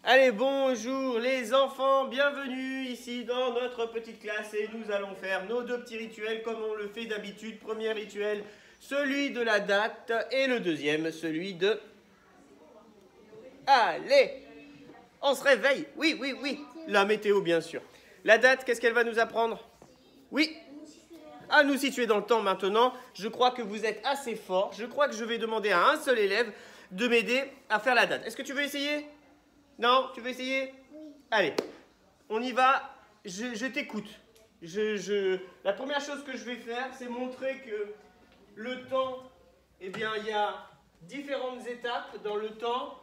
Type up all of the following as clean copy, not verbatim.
Allez, bonjour les enfants, bienvenue ici dans notre petite classe et nous allons faire nos deux petits rituels comme on le fait d'habitude. Premier rituel, celui de la date et le deuxième, celui de... Allez, on se réveille. Oui, oui, oui, la météo bien sûr. La date, qu'est-ce qu'elle va nous apprendre? Oui, à nous situer dans le temps maintenant. Je crois que vous êtes assez forts. Je crois que je vais demander à un seul élève de m'aider à faire la date. Est-ce que tu veux essayer? Non, tu veux essayer? Oui. Allez, on y va. Je t'écoute. La première chose que je vais faire, c'est montrer que le temps, eh bien, il y a différentes étapes dans le temps.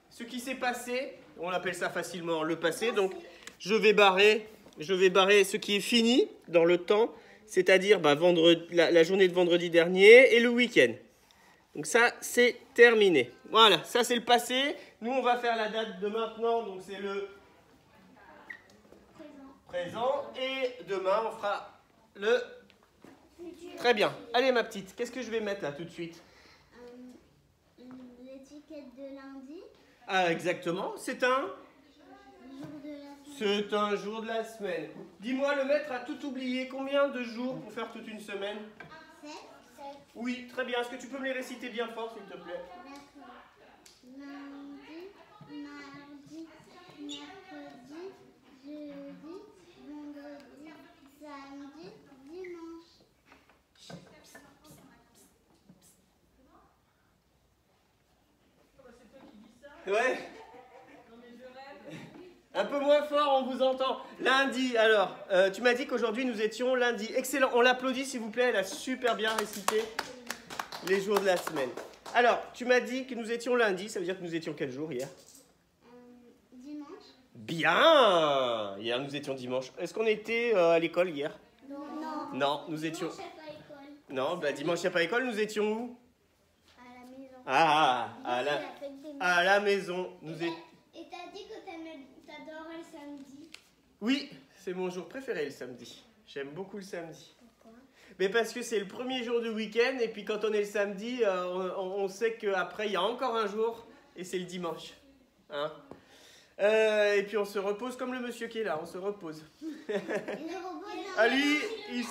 Ce qui s'est passé, on appelle ça facilement le passé. Donc, je vais barrer ce qui est fini dans le temps, c'est-à-dire la journée de vendredi dernier et le week-end. Donc ça, c'est terminé. Voilà, ça c'est le passé. Nous, on va faire la date de maintenant, donc c'est le présent. Et demain, on fera le... Très bien. Allez, ma petite, qu'est-ce que je vais mettre là tout de suite? L'étiquette de lundi. Ah, exactement. C'est un... Jour de la semaine. C'est un jour de la semaine. Dis-moi, le maître a tout oublié. Combien de jours pour faire toute une semaine? 7. Oui, très bien. Est-ce que tu peux me les réciter bien fort, s'il te plaît? D'accord. Lundi, mardi, mercredi, jeudi, vendredi, samedi, dimanche. Ouais. Un peu moins fort, on vous entend. Lundi, alors, tu m'as dit qu'aujourd'hui nous étions lundi. Excellent, on l'applaudit s'il vous plaît, elle a super bien récité les jours de la semaine. Alors, tu m'as dit que nous étions lundi, ça veut dire que nous étions quel jour hier? Dimanche. Bien. Hier nous étions dimanche. Est-ce qu'on était à l'école hier? Non. Non, nous étions... Dimanche, il n'y a pas école. Non, dimanche il n'y a pas école, nous étions où? À la maison. À la maison. Et t'as dit que t'adorais le samedi. Oui, c'est mon jour préféré le samedi. J'aime beaucoup le samedi. Pourquoi? Mais parce que c'est le premier jour du week-end et puis quand on est le samedi, on sait qu'après il y a encore un jour et c'est le dimanche. Hein? Et puis on se repose comme le monsieur qui est là, on se repose. Ah lui, il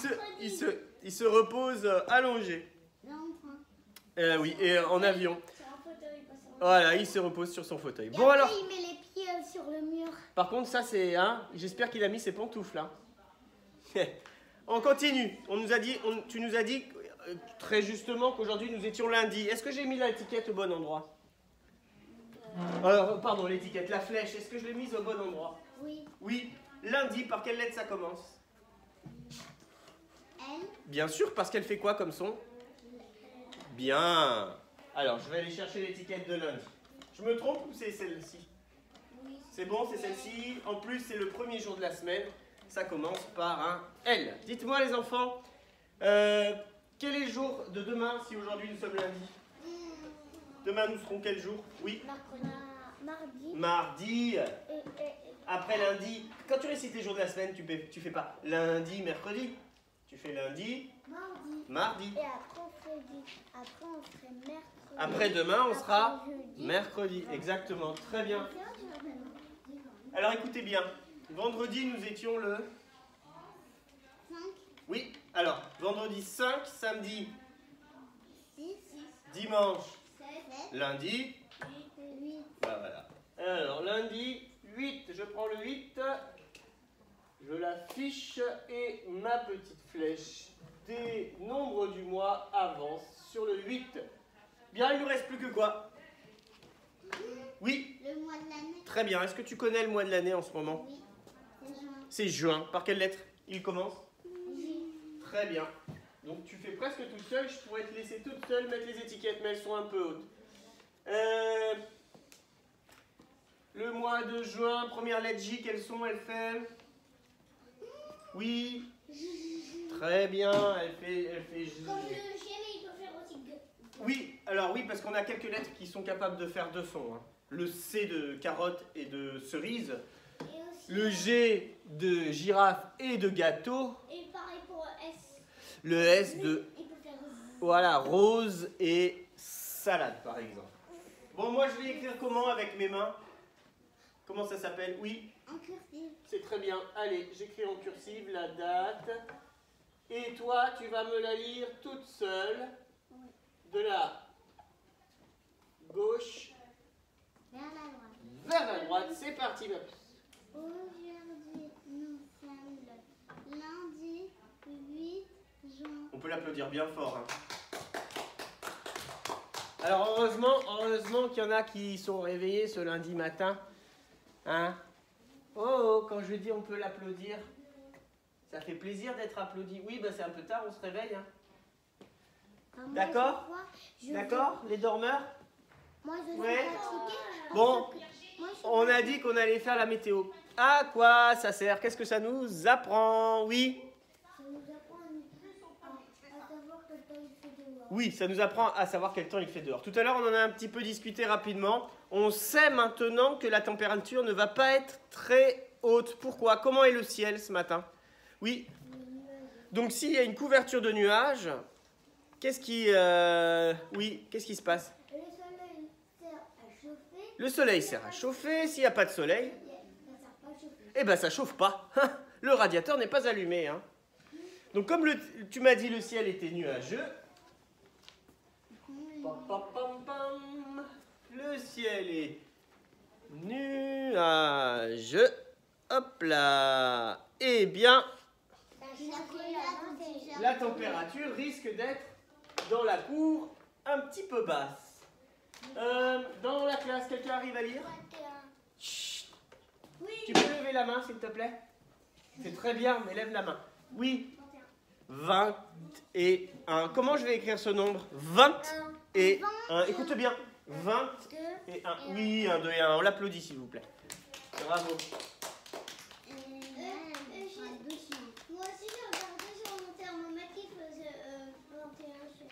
se repose allongé. Oui, et en avion. Voilà, il se repose sur son fauteuil. Et Bon après, alors. il met les pieds sur le mur. Par contre, ça c'est... Hein, j'espère qu'il a mis ses pantoufles. Hein. On continue. Tu nous as dit très justement qu'aujourd'hui nous étions lundi. Est-ce que j'ai mis l'étiquette au bon endroit? Pardon, l'étiquette, la flèche. Est-ce que je l'ai mise au bon endroit? Oui. Oui. Lundi, par quelle lettre ça commence? Elle. Bien sûr, parce qu'elle fait quoi comme son? Bien. Alors, je vais aller chercher l'étiquette de lundi. Je me trompe ou c'est celle-ci? Oui. C'est bon, c'est celle-ci. En plus, c'est le premier jour de la semaine. Ça commence par un L. Dites-moi les enfants, quel est le jour de demain si aujourd'hui nous sommes lundi? Demain nous serons quel jour? Oui. Mardi. Mardi. Après lundi. Quand tu récites les jours de la semaine, tu fais pas lundi, mercredi. Tu fais lundi, mardi. Et après on ferait mercredi. Après demain, on sera jeudi. mercredi. Exactement, très bien. Alors écoutez bien. Vendredi, nous étions le... 5. Oui, alors, vendredi 5, samedi, 6. dimanche, 7. lundi. 8. Voilà. Alors, lundi, 8, je prends le 8. Je l'affiche et ma petite flèche des nombres du mois avance sur le 8. Bien, il ne nous reste plus que quoi? Oui, Le mois de l'année. très bien. Est-ce que tu connais le mois de l'année en ce moment? Oui. C'est juin. C'est juin. Par quelle lettre il commence? Oui. Très bien. Donc tu fais presque toute seule. Je pourrais te laisser toute seule mettre les étiquettes, mais elles sont un peu hautes. Le mois de juin, première lettre J, quelles sont? Elle fait... Oui. Très bien. Elle fait J. Comme le G, mais il peut faire aussi G. Oui, alors oui, parce qu'on a quelques lettres qui sont capables de faire deux sons. Hein. Le C de carotte et de cerise. Et aussi, Le G de girafe et de gâteau. et pareil pour S. Le S de... Il peut faire Voilà, rose et salade, par exemple. Bon, moi, je vais écrire comment avec mes mains? Comment ça s'appelle? Oui, En cursive. c'est très bien. Allez, j'écris en cursive la date. Et toi, tu vas me la lire toute seule. Oui. De la gauche Vers la droite. vers la droite. C'est parti, ma puce. Aujourd'hui, nous sommes le lundi 8 juin. On peut l'applaudir bien fort. Hein. Alors heureusement qu'il y en a qui sont réveillés ce lundi matin. Hein? Oh, quand je dis on peut l'applaudir, ça fait plaisir d'être applaudi. Oui, bah c'est un peu tard, on se réveille. Hein. D'accord? D'accord, les dormeurs? Moi, je suis Ouais. fatiguée. Bon, Moi, je suis on a dit qu'on allait faire la météo. À quoi ça sert? Qu'est-ce que ça nous apprend? Oui? Ça nous apprend à savoir quel temps il fait dehors. Oui, ça nous apprend à savoir quel temps il fait dehors. Tout à l'heure, on en a un petit peu discuté rapidement. On sait maintenant que la température ne va pas être très haute. Pourquoi? Comment est le ciel ce matin? Oui. Donc, s'il y a une couverture de nuages, qu'est-ce qui se passe? Le soleil sert à chauffer. Le soleil sert à chauffer. S'il n'y a pas de soleil, Ça sert pas à chauffer. eh ben ça chauffe pas. Le radiateur n'est pas allumé. Hein. Donc, comme tu m'as dit le ciel était nuageux, pam, pam, pam, pam. Le ciel est nuageux. Hop là. Eh bien, la température risque d'être dans la cour un petit peu basse. Dans la classe, quelqu'un arrive à lire? Chut. Tu peux lever la main, s'il te plaît? C'est très bien, mais lève la main. Oui. 21. Comment je vais écrire ce nombre? 21. Écoute bien. 21. Oui, 1, 2 et 1. On l'applaudit, s'il vous plaît. Bravo. Moi aussi, j'ai regardé sur mon thermomètre qui faisait 21 sur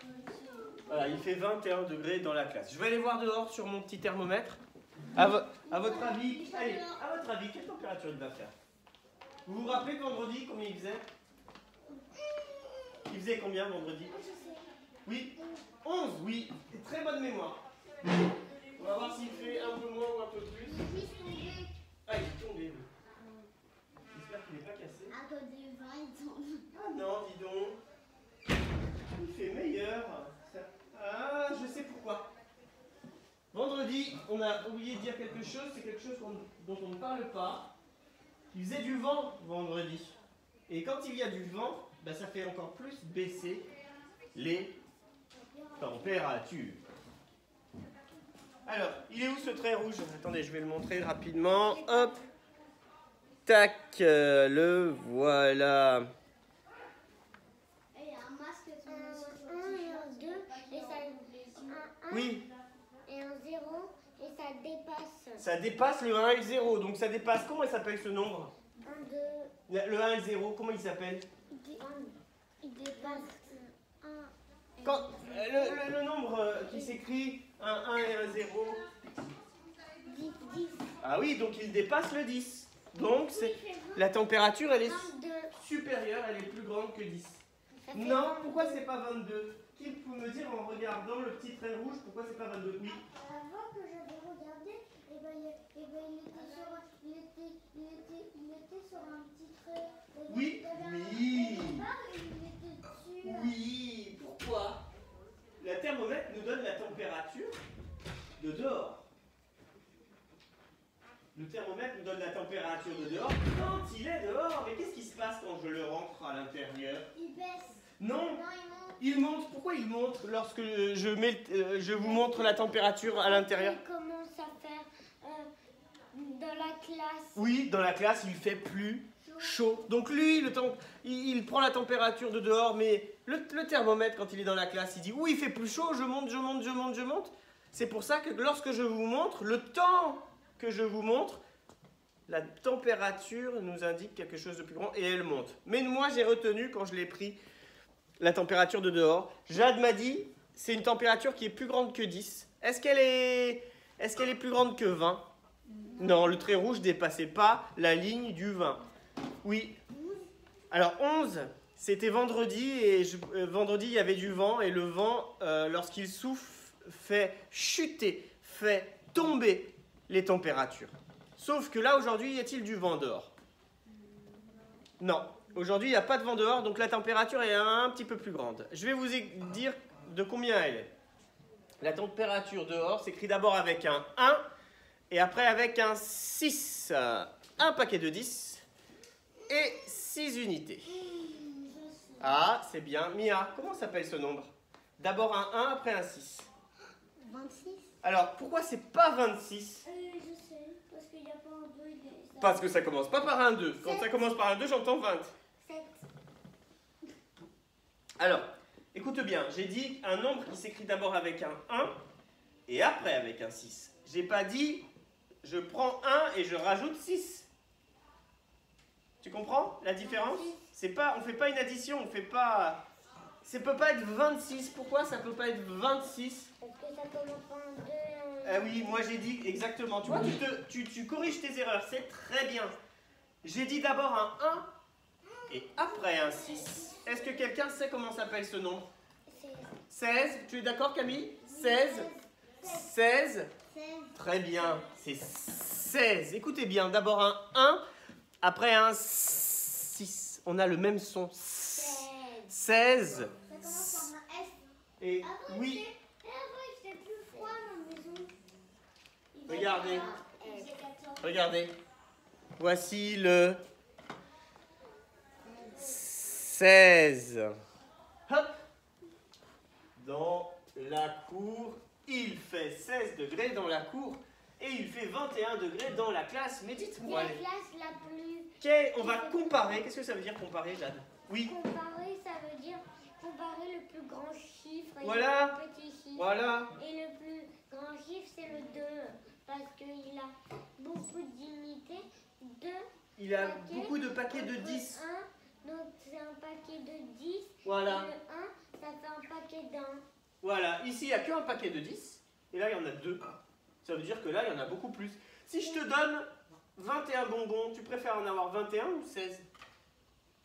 Voilà, il fait 21 degrés dans la classe. Je vais aller voir dehors sur mon petit thermomètre. À votre avis, allez, à votre avis, quelle température il va faire? Vous vous rappelez que vendredi, combien il faisait? Il faisait combien vendredi? Oui, 11, oui. Très bonne mémoire. On va voir s'il fait un peu moins ou un peu plus. Ah, il est tombé, oui. J'espère qu'il n'est pas cassé. À cause du vent, il tombe. Ah non, dis donc. Il fait meilleur. Ah, je sais pourquoi. Vendredi, on a oublié de dire quelque chose. C'est quelque chose dont on ne parle pas. Il faisait du vent vendredi. Et quand il y a du vent, bah, ça fait encore plus baisser les températures. Alors, il est où ce trait rouge? Attendez, je vais le montrer rapidement. Hop. Tac, le voilà. Et il y a un masque sur le et un 2, et ça... Un 1 Oui, et un 0, et ça dépasse. ça dépasse le 1 et le 0. Donc ça dépasse, comment il s'appelle ce nombre? 1, 2... Le 1 et le 0, comment il s'appelle? Il dépasse 1. Quand, le nombre qui s'écrit un 1 et un 0. 10, 10. Ah oui, donc il dépasse le 10. Donc la température, elle est 22. supérieure, elle est plus grande que 10. Non, pourquoi c'est pas 22? Qui peut me dire en regardant le petit trait rouge, pourquoi c'est pas 22? Oui. Avant que j'avais regardé, il était sur un petit trait. Oui, oui. Oui, pourquoi? La thermomètre nous donne la température de dehors. Le thermomètre nous donne la température de dehors quand il est dehors. Mais qu'est-ce qui se passe quand je le rentre à l'intérieur? Il baisse. Non, Non, il monte. il monte. Pourquoi il monte lorsque je vous montre la température à l'intérieur? Il commence à faire dans la classe. Oui, dans la classe, il fait plus chaud. Donc lui, il prend la température de dehors, mais le thermomètre, quand il est dans la classe, il dit « Oui, il fait plus chaud, je monte, je monte, je monte, je monte. » C'est pour ça que lorsque je vous montre, le temps que je vous montre, la température nous indique quelque chose de plus grand et elle monte. Mais moi, j'ai retenu, quand je l'ai pris, la température de dehors. Jade m'a dit, c'est une température qui est plus grande que 10. Est-ce qu'elle est plus grande que 20? Non, le trait rouge ne dépassait pas la ligne du 20. Oui. Alors 11, c'était vendredi et vendredi, il y avait du vent et le vent, lorsqu'il souffle, fait chuter, fait tomber les températures. Sauf que là, aujourd'hui, y a-t-il du vent dehors? Non. Aujourd'hui, il n'y a pas de vent dehors, donc la température est un petit peu plus grande. Je vais vous dire de combien elle est. La température dehors s'écrit d'abord avec un 1 et après avec un 6. Un paquet de 10 et 6 unités. Ah, c'est bien. Mia, comment s'appelle ce nombre? D'abord un 1, après un 6. 26. Alors, pourquoi c'est pas 26? Je sais, parce qu'il n'y a pas un 2. Parce que ça commence pas par un 2. Quand ça commence par un 2, j'entends 20. 7. Alors, écoute bien, j'ai dit un nombre qui s'écrit d'abord avec un 1 et après avec un 6. J'ai pas dit je prends 1 et je rajoute 6. Tu comprends la différence? C'est pas, on fait pas une addition, on fait pas... Ça peut pas être 26. Pourquoi ça peut pas être 26? Parce que ça commence par un 2 et un... Ah oui, moi j'ai dit exactement. Tu vois, tu corriges tes erreurs, c'est très bien. J'ai dit d'abord un 1 et après un 6. Est-ce que quelqu'un sait comment s'appelle ce nombre? 16. Tu es d'accord, Camille? 16. 16. Très bien, c'est 16. Écoutez bien, d'abord un 1, après un 6. On a le même son. 16. Ça commence par un S. Et Avant, oui, il fait plus froid dans la maison. Regardez. Il faisait 14. regardez. Voici le 16. Hop. Dans la cour, il fait 16 degrés dans la cour et il fait 21 degrés dans la classe. Mais C'est dites-moi, la classe la plus... on va comparer. Qu'est-ce que ça veut dire comparer, Jade? Oui. Comparer, ça veut dire comparer le plus grand chiffre et Voilà. le plus petit chiffre. Voilà. Et le plus grand chiffre, c'est le 2. Parce qu'il a beaucoup d'unités. 2. Il a beaucoup de paquets de 10. 1, donc c'est un paquet de 10. Voilà. Et le 1, ça fait un paquet d'1. Voilà. Ici, il n'y a qu'un paquet de 10. Et là, il y en a 2. Ça veut dire que là, il y en a beaucoup plus. Si je te donne 21 bonbons, tu préfères en avoir 21 ou 16?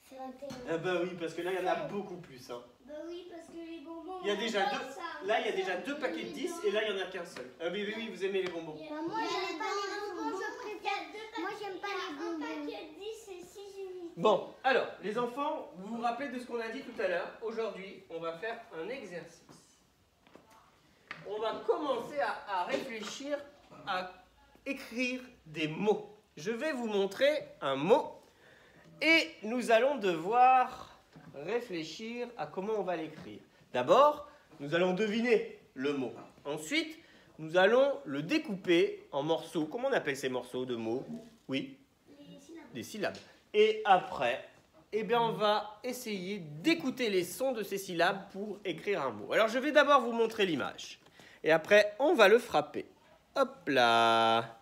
C'est 21. Ah bah oui, parce que là, il y en a beaucoup plus. Hein. Bah oui, parce que les bonbons... Il y a déjà on adore deux. ça. Là, il y a déjà 2 paquets de 10 et là, il n'y en a qu'un seul. Ah oui, oui, oui, vous aimez les bonbons. Moi, j'aime pas les bonbons, je préfère Moi, j'aime pas les bonbons. Un paquet de 10 et 6 unités. Bon, alors, les enfants, vous vous rappelez de ce qu'on a dit tout à l'heure? Aujourd'hui, on va faire un exercice. On va commencer à réfléchir, à écrire des mots. Je vais vous montrer un mot et nous allons devoir réfléchir à comment on va l'écrire. D'abord, nous allons deviner le mot. Ensuite, nous allons le découper en morceaux. Comment on appelle ces morceaux de mots? Oui, des syllabes. Et après, eh bien, on va essayer d'écouter les sons de ces syllabes pour écrire un mot. Alors, je vais d'abord vous montrer l'image. Et après, on va le frapper. Hop là.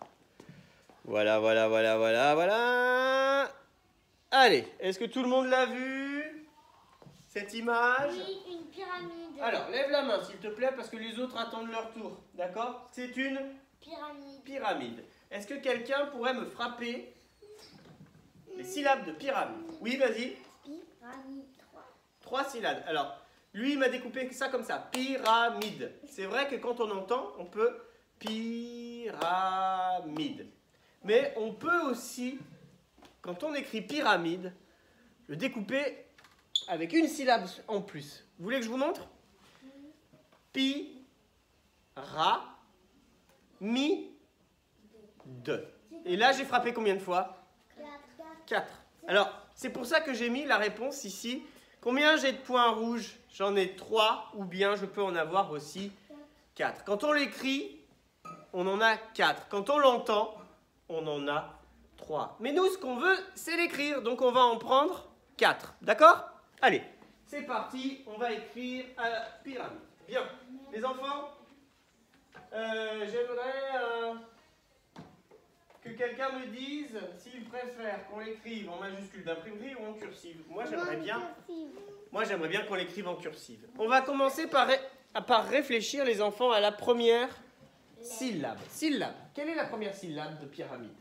Voilà, voilà, voilà, voilà, voilà. Allez, est-ce que tout le monde l'a vu? Cette image? Oui, une pyramide. Alors, lève la main, s'il te plaît, parce que les autres attendent leur tour. D'accord? C'est une pyramide. Est-ce que quelqu'un pourrait me frapper les syllabes de pyramide? Oui, vas-y. Pyramide 3. 3 syllabes. Alors, lui, il m'a découpé ça comme ça. Pyramide. C'est vrai que quand on entend, on peut pyramide. Mais on peut aussi, quand on écrit pyramide, le découper avec une syllabe en plus. Vous voulez que je vous montre? Pi, ra, mi, de. Et là, j'ai frappé combien de fois? 4. Alors, c'est pour ça que j'ai mis la réponse ici. Combien j'ai de points rouges? J'en ai 3, ou bien je peux en avoir aussi 4. Quand on l'écrit, on en a 4. Quand on l'entend, on en a 3. Mais nous, ce qu'on veut, c'est l'écrire. Donc, on va en prendre 4. D'accord? Allez, c'est parti. On va écrire pyramide. Bien. Les enfants, j'aimerais que quelqu'un me dise s'il préfère qu'on l'écrive en majuscule d'imprimerie ou en cursive. Moi, j'aimerais bien qu'on l'écrive en cursive. On va commencer par réfléchir, les enfants, à la première syllabe. Syllabe. Quelle est la première syllabe de pyramide?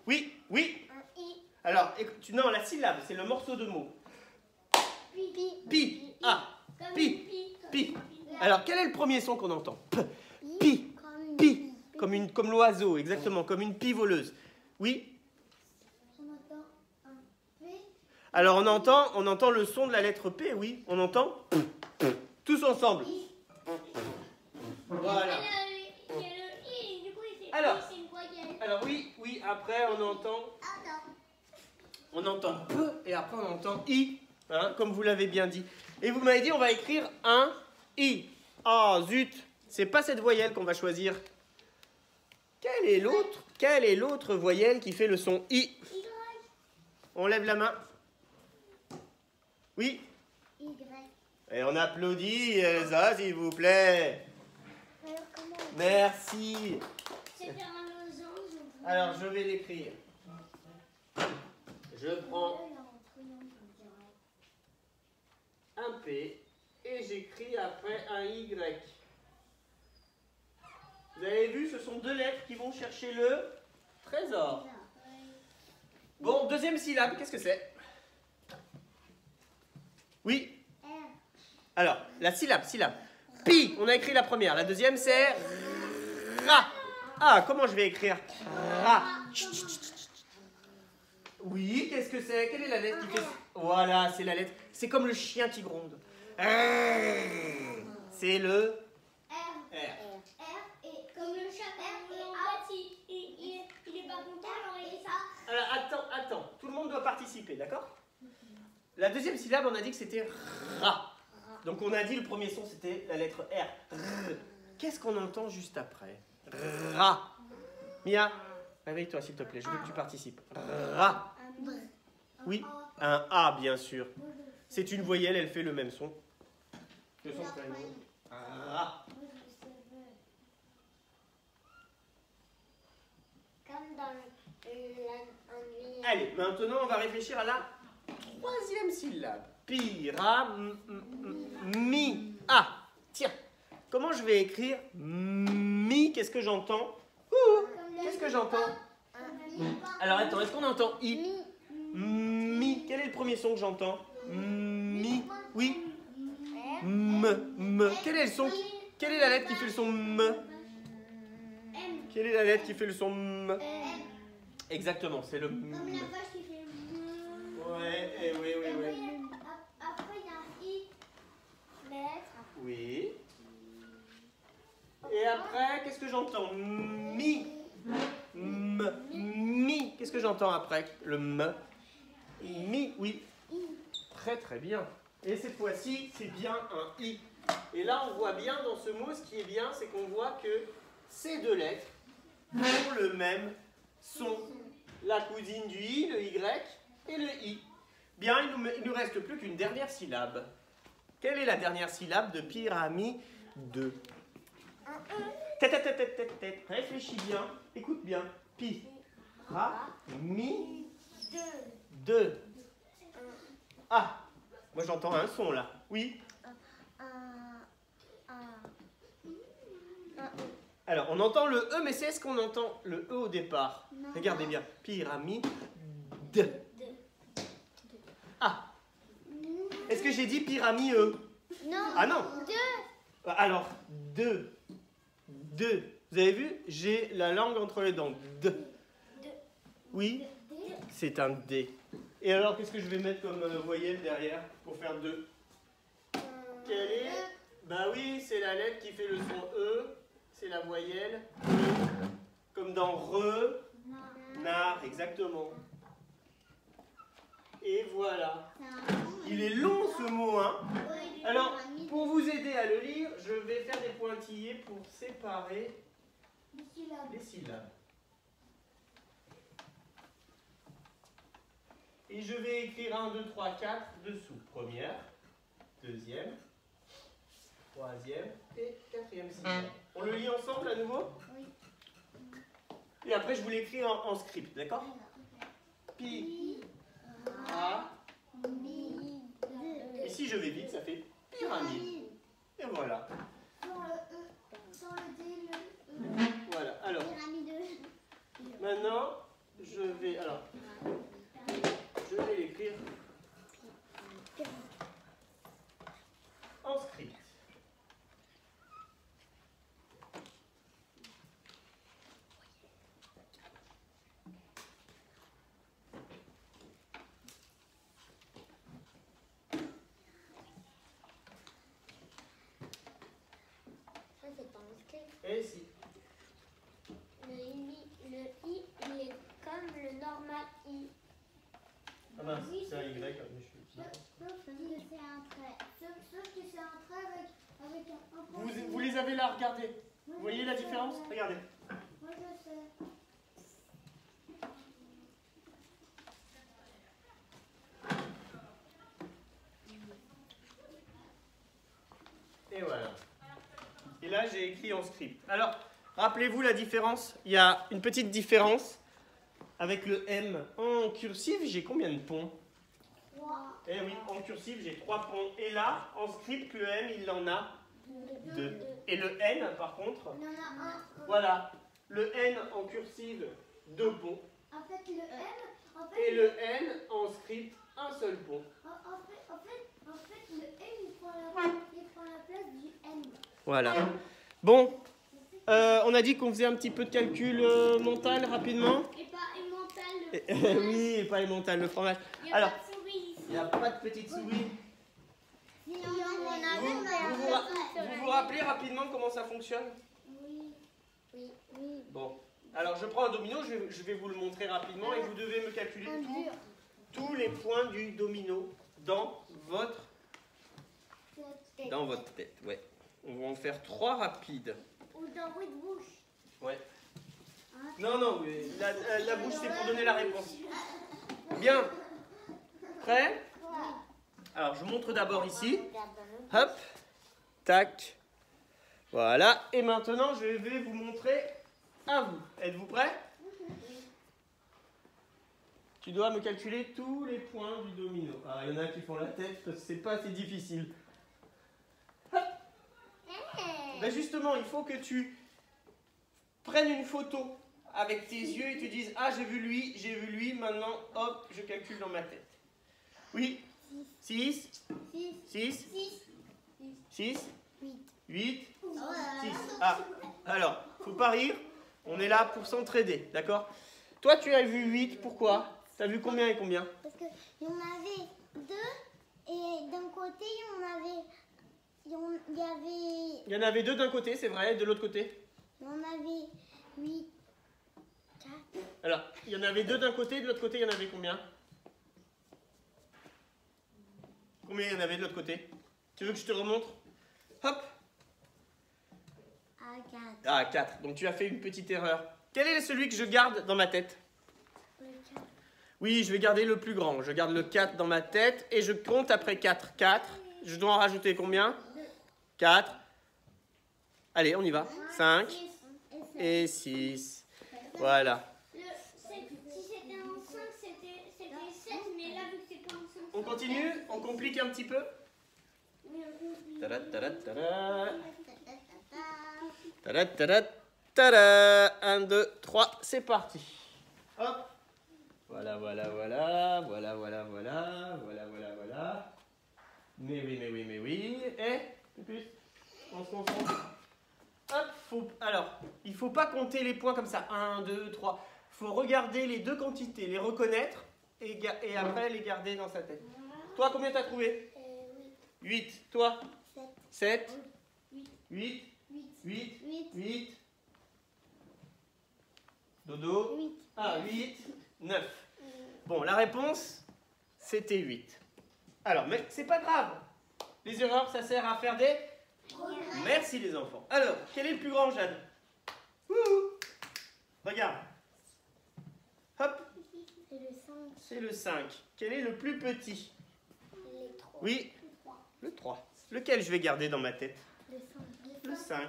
Oui, oui. Un I. Alors, écoute, non, la syllabe, c'est le morceau de mot. Pi. Ah, pi. Pi. Alors, quel est le premier son qu'on entend? P. Pi. Pi. Comme l'oiseau, exactement, comme une pie voleuse. Oui? On entend un P. Alors on entend le son de la lettre P, oui. On entend tous ensemble. Voilà. Il y a le I, du coup, Alors. c'est une voyelle. Alors oui, après on entend peu et après on entend I, hein, comme vous l'avez bien dit. Et vous m'avez dit on va écrire un I. Ah zut, c'est pas cette voyelle qu'on va choisir. Quelle est l'autre voyelle qui fait le son I? Y. On lève la main. Oui. Y. Et on applaudit Elsa, s'il vous plaît. Alors, comment on Merci. C'est faire un losange. Alors je vais l'écrire. Je prends un P et j'écris après un Y. Vous avez vu, ce sont deux lettres qui vont chercher le trésor. Bon, deuxième syllabe, qu'est-ce que c'est? Oui. R. Alors, la syllabe. Pi, on a écrit la première. La deuxième, c'est Ra. Ah, comment je vais écrire Ra? Oui, qu'est-ce que c'est? Quelle est la lettre qui fait... Voilà, c'est la lettre. C'est comme le chien qui gronde. C'est le R. R. R. Et comme le chat. R. Et A. Il est pas content, alors il est ça. Alors, attends. Tout le monde doit participer, d'accord? La deuxième syllabe, on a dit que c'était Ra. Donc on a dit le premier son, c'était la lettre R. Qu'est-ce qu'on entend juste après? Ra. Mia, réveille-toi s'il te plaît, je veux que tu participes. Ra. Un B. Oui, un A bien sûr. C'est une voyelle, elle fait le même son. Le son c'est Ra. Comme dans l'anglais. Allez, maintenant on va réfléchir à la troisième syllabe. Mi. Ah, tiens. Comment je vais écrire mi? Qu'est-ce que j'entends? Qu'est-ce que j'entends? Alors attends, est-ce qu'on entend I? Mi. Quel est le premier son que j'entends? Mi. Oui. Me. Quel est le son? Quelle est la lettre qui fait le son me? Quelle est la lettre qui fait le son me? Exactement, c'est le Comme la me. vache qui fait Ouais, oui. Après, il y a un I. Lettre. Oui. Et après, qu'est-ce que j'entends? Mi. Mi. Qu'est-ce que j'entends après le me? Mi, oui. Très bien. Et cette fois-ci, c'est bien un I. Et là, on voit bien dans ce mot, ce qui est bien, c'est qu'on voit que ces deux lettres ont le même son. La cousine du I, le Y et le I. Bien, il nous reste plus qu'une dernière syllabe. Quelle est la dernière syllabe de pyramide? Tête. Réfléchis bien, écoute bien. Pi, ra, mi, 2. Ah, moi j'entends un son là. Oui. Alors, on entend le E, mais c'est est-ce qu'on entend le E au départ? Non. Regardez bien. Pyramide. Ah. Est-ce que j'ai dit pyramide E? Non. Ah non. 2. Alors, 2. Vous avez vu? J'ai la langue entre les dents. Oui, c'est un D. Et alors, qu'est-ce que je vais mettre comme voyelle derrière pour faire 2? Quelle est? Bah oui, c'est la lettre qui fait le son E. C'est la voyelle E. Comme dans re, nar, exactement. Et voilà. Il est long ce mot, hein? Alors, pour vous aider à le lire, je vais faire des pointillés pour séparer les syllabes. Et je vais écrire 1, 2, 3, 4 dessous. Première, deuxième, troisième et quatrième syllabe. On le lit ensemble à nouveau? Oui. Et après, je vous l'écris en script, d'accord? Pi, ra. Et si je vais vite, ça fait pyramide. Et voilà. Sans le D, le E. Voilà. Alors, Pyramide. maintenant, je vais l'écrire en script. Et si. Le I, il est comme le normal I. Ah mince, c'est un Y. Sauf que c'est un trait. Sauf que c'est un trait avec un point. Vous les avez là, regardez. Vous voyez la différence? Regardez. Moi je sais. Et voilà. Et là, j'ai écrit en script. Alors, rappelez-vous la différence. Il y a une petite différence avec le M. En cursive, j'ai combien de ponts? 3. Eh oui, en cursive, j'ai 3 ponts. Et là, en script, le M, il en a 2. Et le N, par contre, Il y en a un. voilà. Le N en cursive, 2 ponts. En fait, le M. Et le N en script, un seul pont. En fait, le M, il prend la place du N. Voilà. Bon, on a dit qu'on faisait un petit peu de calcul mental rapidement. Et pas mental. Oui, et pas mental, le fromage. Il n'y a Alors, pas de souris. il n'y a pas de petite souris. Si on en a Vous vous rappelez rapidement comment ça fonctionne? Oui. Bon, alors je prends un domino, je vais vous le montrer rapidement et vous devez me calculer tous les points du domino dans votre tête. Ouais. On va en faire 3 rapides. Ou dans votre bouche. Ouais. Non, mais la bouche c'est pour donner la réponse. Bien. Prêt? Alors je montre d'abord ici. Hop. Tac. Voilà. Et maintenant je vais vous montrer à vous. Êtes-vous prêts? Tu dois me calculer tous les points du domino. Ah, il y en a qui font la tête parce que c'est pas assez difficile. Hop. Ben justement, il faut que tu prennes une photo avec tes yeux et tu dises: ah, j'ai vu lui, maintenant, hop, je calcule dans ma tête. Oui. 6. 8. 6. Ah, alors, faut pas rire. On est là pour s'entraider, d'accord? Toi, tu as vu 8, pourquoi? Tu as vu combien et combien? Parce qu'il y en avait 2 et d'un côté, il y en avait 2 d'un côté, c'est vrai, et de l'autre côté? Il y en avait 8, 4. Alors, il y en avait 2 d'un côté, et de l'autre côté, il y en avait combien? Combien il y en avait de l'autre côté? Tu veux que je te remontre? Hop. Ah, 4. Ah, 4. Donc tu as fait une petite erreur. Quel est celui que je garde dans ma tête? Oui, je vais garder le plus grand. Je garde le 4 dans ma tête et je compte après 4. 4. Je dois en rajouter combien? 4. Allez, on y va. 5 et 6. Voilà. Si c'était en 5, c'était 7, mais là, vu que c'est pas en 5... On continue? On complique un petit peu? Tada, tada, tada. Tada, tada, tada. 1, 2, 3, c'est parti. Hop. Voilà. Mais oui. Et, plus, on se concentre. Hop, alors, il ne faut pas compter les points comme ça. 1, 2, 3. Il faut regarder les 2 quantités, les reconnaître et après les garder dans sa tête. Toi, combien t'as trouvé? 8. Toi? 7. 8. 8. Dodo? 8. Ah, 8. 9. Bon, la réponse, c'était 8. Alors, mais c'est pas grave. Les erreurs, ça sert à faire des... Merci les enfants. Alors, quel est le plus grand, Jeanne? Regarde. Hop. C'est le 5. C'est le 5. Quel est le plus petit? Les 3. Oui, le 3. Lequel je vais garder dans ma tête? Le 5. Le 5.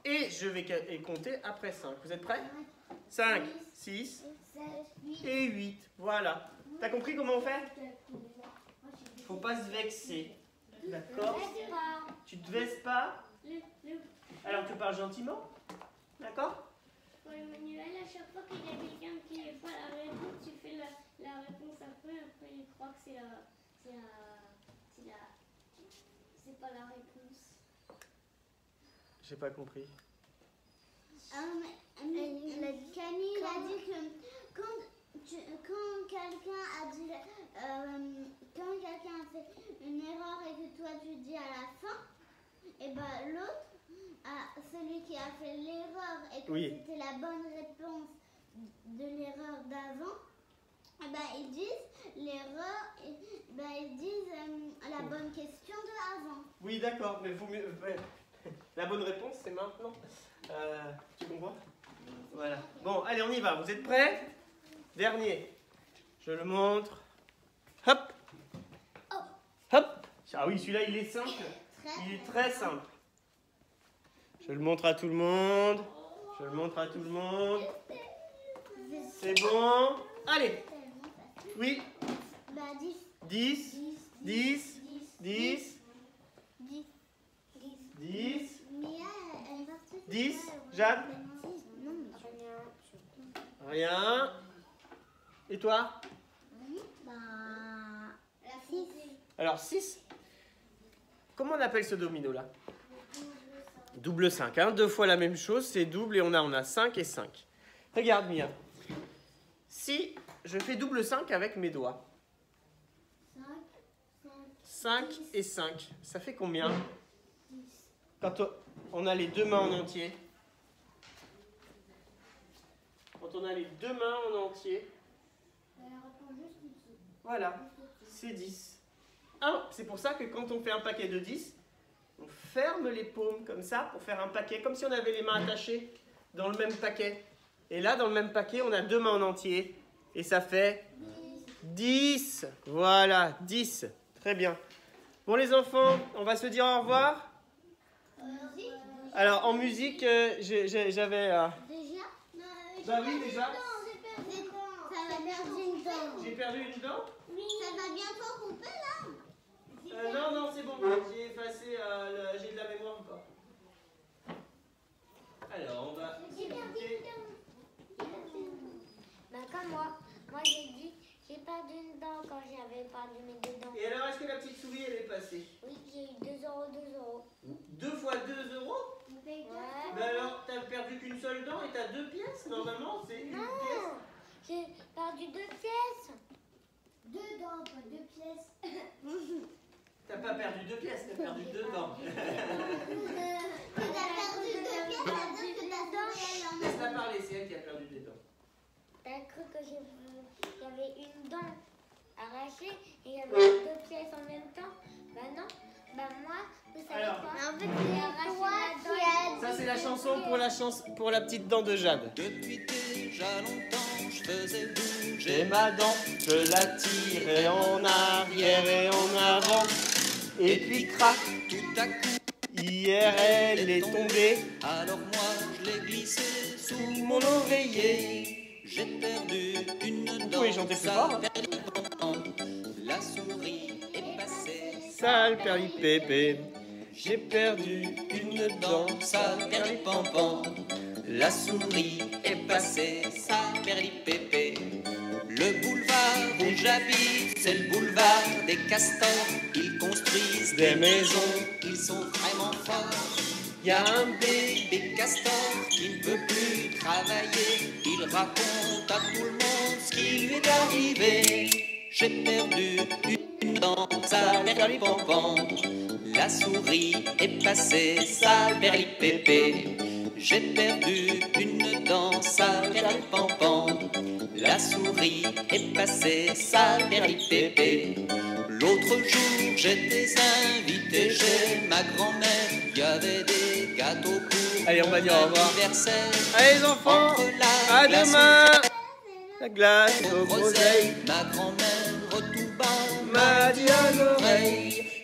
Et je vais compter après 5. Vous êtes prêts? 5, 6 et 8. Voilà. T'as compris comment on fait? Faut pas se vexer. D'accord? Tu te vexes pas? Alors tu parles gentiment? D'accord? Pour le manuel, à chaque fois qu'il y a quelqu'un qui n'est pas la réponse, tu fais la réponse après il croit que c'est pas la réponse. J'ai pas compris. Camille a dit que quand quelqu'un a fait une erreur et que toi tu dis à la fin, et ben l'autre, celui qui a a fait l'erreur et que Oui. c'était la bonne réponse de l'erreur d'avant, ils disent l'erreur, ils disent la bonne question de avant. Oui, d'accord, mais la bonne réponse, c'est maintenant. Tu comprends? Voilà. Bon, allez, on y va. Vous êtes prêts? Dernier. Je le montre. Hop. Hop. Ah oui, celui-là, il est simple. Il est très simple. Je le montre à tout le monde. Je le montre à tout le monde. C'est bon. Allez. Oui. 10. 10. 10. 10. 10. Jade? Rien. Et toi? Alors 6. Comment on appelle ce domino là? Double 5. Hein? 2 fois la même chose, c'est double et on a 5 et 5. Regarde Mia. Si je fais double 5 avec mes doigts. 5 et 5. Ça fait combien? Quand on a les deux mains en entier. Quand on a les deux mains en entier. Voilà. C'est 10. Ah, c'est pour ça que quand on fait un paquet de 10, on ferme les paumes comme ça pour faire un paquet, comme si on avait les mains attachées dans le même paquet. Et là, dans le même paquet, on a deux mains en entier. Et ça fait 10. Voilà, 10. Très bien. Bon les enfants, on va se dire au revoir. Alors en musique, j'avais... Déjà? Bah oui, déjà. Ça va perdre une dent. J'ai perdu une dent? Oui. Ça va bientôt couper là? Non, c'est bon. J'ai effacé, j'ai de la mémoire encore. Alors, on va... J'ai perdu une dent. Comme moi j'ai dit, j'ai perdu une dent quand j'avais perdu mes deux dents. Et alors, est-ce que la petite souris, elle est passée? Oui, j'ai eu 2 euros, 2 euros. 2 fois 2 euros? Ouais. Mais alors, t'as perdu qu'une seule dent et t'as 2 pièces? Normalement, c'est une pièce. Non, j'ai perdu 2 pièces. 2 dents, pas 2 pièces. T'as pas perdu 2 pièces, t'as perdu 2 dents. Tu as perdu 2 pièces, ça veut dire que ta dent est Laisse-la parler, c'est elle qui a perdu des dents. T'as cru que j'avais une dent arrachée et il y avait 2 pièces en même temps? Bah non, bah moi, vous savez Alors, quoi? En fait, J'ai arraché ma dent. Ça, c'est la chanson pour la petite dent de Jade. Depuis déjà longtemps, je faisais bouger J'ai ma dent, je la tirais en arrière et en avant. Et puis crac, tout à coup. hier elle est tombée Alors moi, je l'ai glissé sous sous mon oreiller. J'ai perdu une dent. Oui, chantez plus fort. La souris est passée. Sale perlipépé, j'ai perdu une dent. Sale perlipampan. La souris est passée. Sale perlipépé. Le boulevard où j'habite, c'est le boulevard des castors. Ils construisent des maisons, ils sont vraiment forts. Y a un Bébé castor qui ne veut plus travailler. Il raconte à tout le monde ce qui lui est arrivé. J'ai perdu une dent, sale perlipampan. La souris est passée, sale perlipépé. J'ai perdu une dent, sale perlipampan. La souris est passée, sale perlipépé. L'autre jour, j'étais invité chez ma grand-mère. Il y avait des gâteaux pour Allez, on va dire au revoir. anniversaire. Allez les enfants, Entre la à glace demain. La glace au au groseille, groseille ma grand-mère tout bas m'a dit à l'oreille. l'oreille.